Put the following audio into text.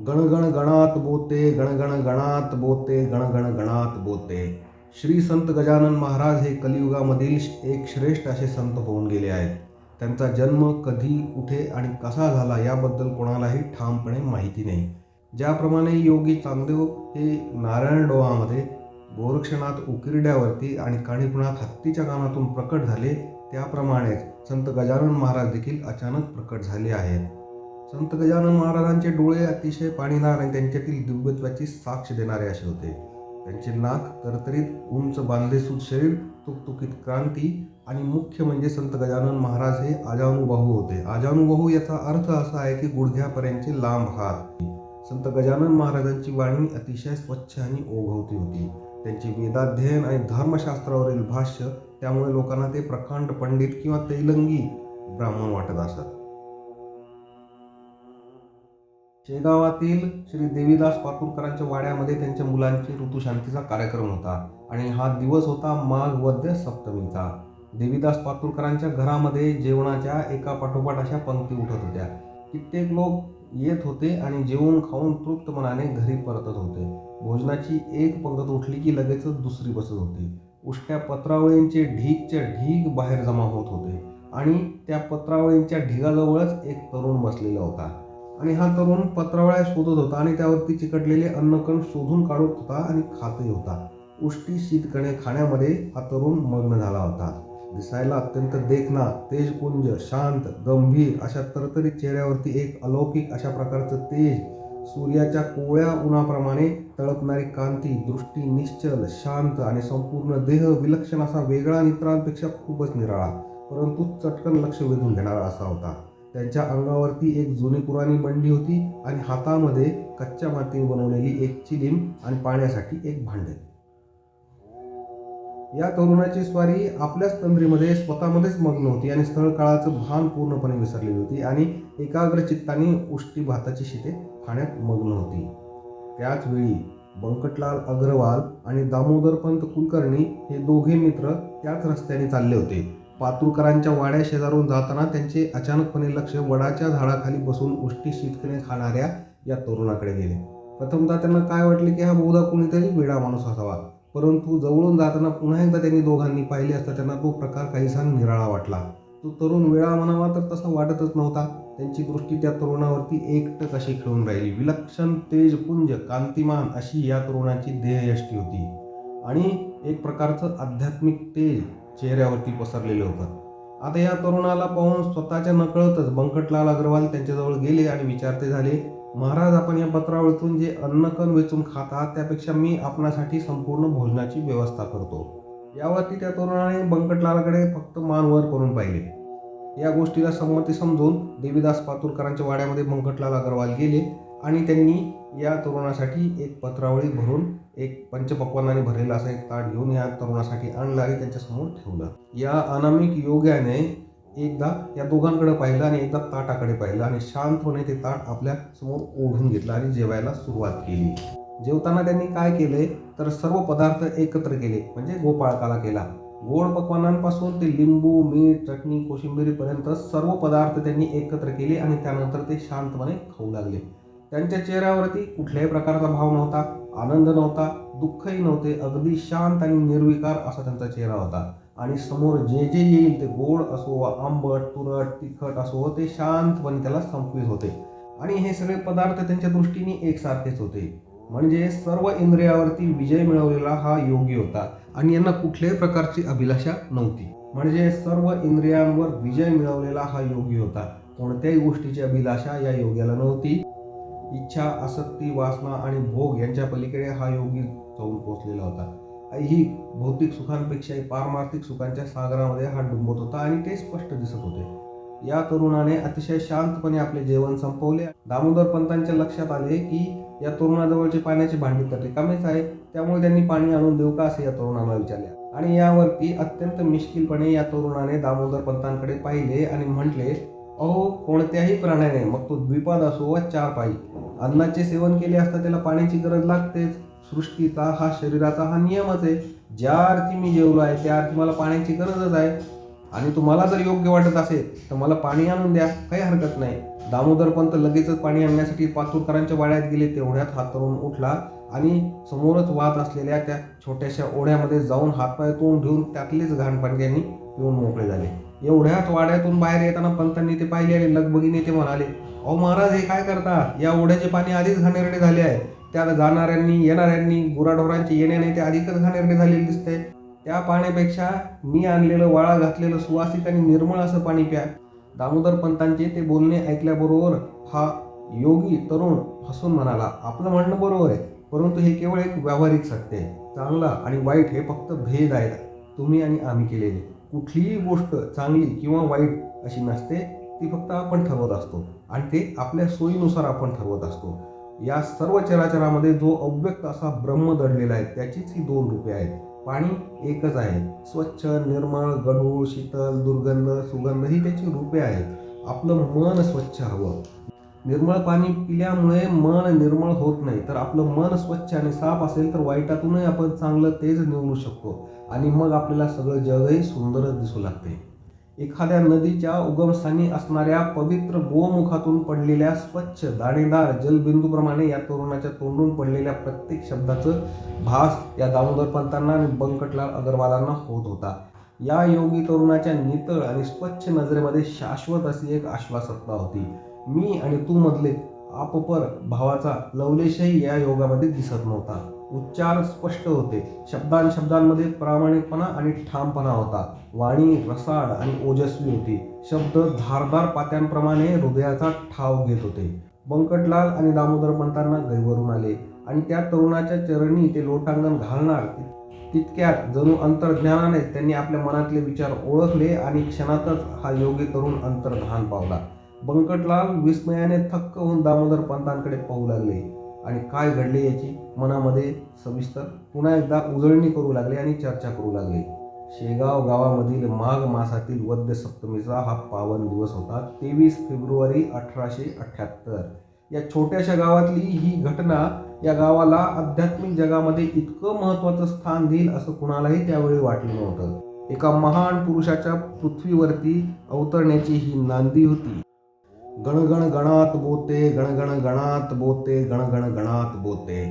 गणगण गणात बोते, गणगण गणात बोते, गणगण गणात बोते. श्री संत गजानन महाराज हे कलियुगामधील एक श्रेष्ठ असे संत होऊन गेले आहेत. त्यांचा जन्म कधी, कुठे आणि कसा झाला याबद्दल कोणालाही ठामपणे माहिती नाही. ज्याप्रमाणे योगी चांगदेव हे नारायण डोहामध्ये, गोरक्षनाथ उकिरड्यावरती आणि काणीपुनात हत्तीच्या कानातून प्रकट झाले, त्याप्रमाणेच संत गजानन महाराज देखील अचानक प्रकट झाले आहेत. संत गजानन महाराजांचे डोळे अतिशय पाणीदार आणि त्यांच्यातील दिव्यत्वाची साक्ष देणारे असे होते. त्यांचे नाक तरतरीत, उंच बांधेसूद शरीर, तुकतुकीत क्रांती आणि मुख्य म्हणजे संत गजानन महाराज हे आजानुबाहू होते. आजानुबाहू याचा अर्थ असा आहे की गुडघ्यापर्यंतचे लांब हात. संत गजानन महाराजांची वाणी अतिशय स्वच्छ आणि ओघवती होती. त्यांचे वेदाध्ययन आणि धर्मशास्त्रावरील भाष्य, त्यामुळे लोकांना ते प्रकांड पंडित किंवा तैलंगी ब्राह्मण वाटत असत. शेगावातील श्री देवीदास पातुरकरांच्या वाड्यामध्ये त्यांच्या मुलांची ऋतुशांतीचा कार्यक्रम होता आणि हा दिवस होता माघ वद्य सप्तमीचा. देवीदास पातुरकरांच्या घरामध्ये जेवणाच्या एका पाठोपाठ अशा पंक्ती उठत होत्या. कित्येक लोक येत होते आणि जेवून खाऊन तृप्त मनाने घरी परतत होते. भोजनाची एक पंगत उठली की लगेचच दुसरी बसत होती. उष्ट्या पत्रावळींचे ढीगच्या ढीग बाहेर जमा होत होते आणि त्या पत्रावळींच्या ढिगाजवळच एक तरुण बसलेला होता आणि हा तरुण पत्रावळ्या शोधत होता आणि त्यावरती चिकटलेले अन्नकण शोधून काढत होता आणि खातही होता. उष्टी शीतकणे खाण्यामध्ये हा तरुण मग्न झाला होता. दिसायला अत्यंत देखणा, तेजपुंज, शांत, गंभीर अशा तरतरीत चेहऱ्यावरती एक अलौकिक अशा प्रकारचं तेज, सूर्याच्या कोवळ्या उन्हाप्रमाणे तळपणारी कांती, दृष्टी निश्चल, शांत आणि संपूर्ण देह विलक्षण असा वेगळा आणि इतरांपेक्षा खूपच निराळा, परंतु चटकन लक्ष वेधून घेणारा असा होता. त्यांच्या अंगावरती एक जुनी पुराणी बंडी होती आणि हातामध्ये कच्च्या मातीने बनवलेली एक चिलीम आणि पाण्यासाठी एक भांडे. या तरुणाची स्वारी आपल्याच तंद्रीमध्ये स्वतःमध्येच मग्न होती आणि स्थळ काळाचं भान पूर्णपणे विसरलेली होती आणि एकाग्र चित्ताने उष्टी भाताची शिते खाण्यात मग्न होती. त्याच वेळी बंकटलाल अग्रवाल आणि दामोदरपंत कुलकर्णी हे दोघे मित्र त्याच रस्त्याने चालले होते. पातुरकरांच्या वाड्या शेजारून जाताना त्यांचे अचानकपणे लक्ष वडाच्या झाडाखाली बसून उष्टी शीतकणे खाणाऱ्या या तरुणाकडे गेले. प्रथमतः त्यांना काय वाटले की हा बहुधा कोणीतरी वेडा माणूस असावा, परंतु जवळून जाताना पुन्हा एकदा त्यांनी दोघांनी पाहिले असता त्यांना तो प्रकार काहीसा निराळा वाटला. तो तरुण वेळा म्हणावा तर तसा वाटतच नव्हता. त्यांची दृष्टी त्या तरुणावरती एकटक अशी खेळून राहिली. विलक्षण, तेजपुंज, कांतिमान अशी या तरुणाची देहयष्टी होती आणि एक प्रकारचं आध्यात्मिक तेज चेहऱ्यावरती पसरलेलं होतं. आता या तरुणाला पाहून स्वतःच्या नकळतच बंकटलाल अग्रवाल त्यांच्याजवळ गेले आणि विचारते झाले, महाराज, आपण या पत्रावळीतून जे अन्नकण वेचून खातात त्यापेक्षा मी आपणासाठी संपूर्ण भोजनाची व्यवस्था करतो. यावरती त्या तरुणाने बंकटलालाकडे फक्त मान वर करून पाहिले. या गोष्टीला संमती समजून देवीदास पातुरकरांच्या वाड्यामध्ये बंकटलाल अग्रवाल गेले आणि त्यांनी या तरुणासाठी एक पत्रावळी भरून एक पंचपक्वान्नाने भरलेला असा एक ताट घेऊन या तरुणासाठी आणलं आणि त्यांच्यासमोर ठेवलं. या अनामिक योग्याने एकदा या दोघांकडे पाहिलं आणि एकदा ताटाकडे पाहिलं आणि शांतपणे ते ताट आपल्या समोर ओढून घेतलं आणि जेवायला सुरुवात केली. जेवताना त्यांनी काय केले तर सर्व पदार्थ एकत्र केले, म्हणजे गोपाळकाला केला. गोड पक्वान्नांपासून ते लिंबू, मीठ, चटणी, कोशिंबिरीपर्यंत सर्व पदार्थ त्यांनी एकत्र केले आणि त्यानंतर ते शांतपणे खाऊ लागले. त्यांच्या चेहऱ्यावरती कुठल्याही प्रकारचा भाव नव्हता, आनंद नव्हता, दुःखही नव्हते. अगदी शांत आणि निर्विकार असा त्यांचा चेहरा होता आणि समोर जे जे येईल ते गोड असो वा आंबट, तुरट, तिखट असो, ते शांतपणे त्याला संपवित होते आणि हे सगळे पदार्थ त्यांच्या दृष्टीने एकसारखेच होते. म्हणजे सर्व इंद्रियावरती विजय मिळवलेला हा योगी होता आणि यांना कुठल्याही प्रकारची अभिलाषा नव्हती. म्हणजे सर्व इंद्रियांवर विजय मिळवलेला हा योगी होता. कोणत्याही गोष्टीची अभिलाषा या योग्याला नव्हती. इच्छा, आसक्ती, वासना आणि भोग यांच्या पलीकडे हा योगी जाऊन पोहोचलेला होता. ऐहिक भौतिक सुखांपेक्षाही पारमार्थिक सुखांच्या सागरामध्ये हा डुंबत होता आणि ते स्पष्ट दिसत होते. या तरुणाने अतिशय शांतपणे आपले जेवण संपवले. दामोदर पंतांच्या लक्षात आले की या तरुणाजवळची पाण्याची भांडी तर रिकामीच आहे, त्यामुळे त्यांनी पाणी आणून देऊ का असे या तरुणाला विचारले आणि यावरती अत्यंत मिश्किलपणे या तरुणाने दामोदर पंतांकडे पाहिले आणि म्हटले, अहो, कोणत्याही प्राण्याने, मग तो द्विपाद असो वा चार पायी, अन्नाचे सेवन केले असता त्याला पाण्याची गरज लागतेच. सृष्टीचा हा, शरीराचा हा नियमच आहे. ज्या अर्थी मी जेवलो आहे त्या अर्थी मला पाण्याची गरजच आहे. आणि तुम्हाला जर योग्य वाटत असेल तर मला पाणी आणून द्या, काही हरकत नाही. दामोदर पंत लगेचच पाणी आणण्यासाठी पातूरकरांच्या वाड्यात गेले. तेवढ्यात हा तरुण उठला आणि समोरच वाहत असलेल्या त्या छोट्याशा ओढ्यामध्ये जाऊन हातपाय तोंड धुवून त्यातलीच घाण पाणी त्यांनी पिऊन मोकळे झाले. एवढ्यात वाड्यातून बाहेर येताना पंतांनी ते पाहिले आणि लगबगीने ते म्हणाले, अहो महाराज, हे काय करता? या ओढ्याचे पाणी आधीच घाणेरडे झाले आहे. त्यात जाणाऱ्यांनी येणाऱ्यांनी गुराढोरांचे येण्याने ते अधिकच घाणेरडे झालेले दिसते. त्या पाण्यापेक्षा मी आणलेलं वाळा घातलेलं सुवासिक आणि निर्मळ असं पाणी प्या. दामोदर पंतांचे ते बोलणे ऐकल्याबरोबर हा योगी तरुण हसून म्हणाला, आपलं म्हणणं बरोबर आहे, परंतु हे केवळ एक व्यावहारिक सत्य आहे. चांगला आणि वाईट हे फक्त भेद आहेत, तुम्ही आणि आम्ही केलेले. कुठलीही गोष्ट चांगली किंवा वाईट अशी नसते, ती फक्त आपण ठरवत असतो आणि ते आपल्या सोयीनुसार आपण ठरवत असतो. या सर्व चराचरामध्ये जो अव्यक्त असा ब्रह्म दडलेला आहे त्याचीच ही दोन रूपे आहेत. पाणी एकच आहे, स्वच्छ, निर्मळ, गढूळ, शीतल, दुर्गंध, सुगंध ही त्याची रूपे आहेत. आपलं मन स्वच्छ हवं. निर्मळ पाणी पिल्यामुळे मन निर्मळ होत नाही, तर आपलं मन स्वच्छ आणि साफ असेल तर वाईटातूनही आपण चांगलं तेज निवडू शकतो आणि मग आपल्याला सगळं जगही सुंदरच दिसू लागते. एखाद्या नदीच्या उगमस्थानी असणाऱ्या पवित्र गोमुखातून पडलेल्या स्वच्छ दाणेदार जलबिंदूप्रमाणे या तरुणाच्या तोंडून पडलेल्या प्रत्येक शब्दाचं भास या दामोदर पंतांना आणि बंकटलाल अग्रवालांना होत होता. या योगी तरुणाच्या नितळ आणि स्वच्छ नजरेमध्ये शाश्वत अशी एक आश्वासकता होती. मी आणि तू मधले आपपर भावाचा लवलेशही या योगामध्ये दिसत नव्हता. उच्चार स्पष्ट होते, शब्दांमध्ये प्रामाणिकपणा आणि ठामपणा होता. वाणी रसाळ आणि ओजस्वी होती. शब्द धारदार पात्यांप्रमाणे हृदयाचा ठाव घेत होते. बंकटलाल आणि दामोदर पंतांना गैरवरून आले आणि त्या तरुणाच्या चरणी ते लोटांगण घालणार तितक्यात जणू अंतर्ज्ञानाने त्यांनी आपल्या मनातले विचार ओळखले आणि क्षणातच हा योगी तरुण अंतर्धान पावला. बंकटलाल विस्मयाने थक्क होऊन दामोदर पंतांकडे पाहू लागले आणि काय घडले याची मनामध्ये सविस्तर पुन्हा एकदा उजळणी करू लागले आणि चर्चा करू लागले. शेगाव गावामधील माघ मासातील वद्य सप्तमीचा हा पावन दिवस होता. 23 फेब्रुवारी 1878. या छोट्याशा गावातली ही घटना या गावाला आध्यात्मिक जगामध्ये इतकं महत्त्वाचं स्थान देईल असं कुणालाही त्यावेळी वाटलं नव्हतं. एका महान पुरुषाच्या पृथ्वीवरती अवतरण्याची ही नांदी होती. गणगण गणात बोते, गणगण गणात बोते, गणगण गणात बोते.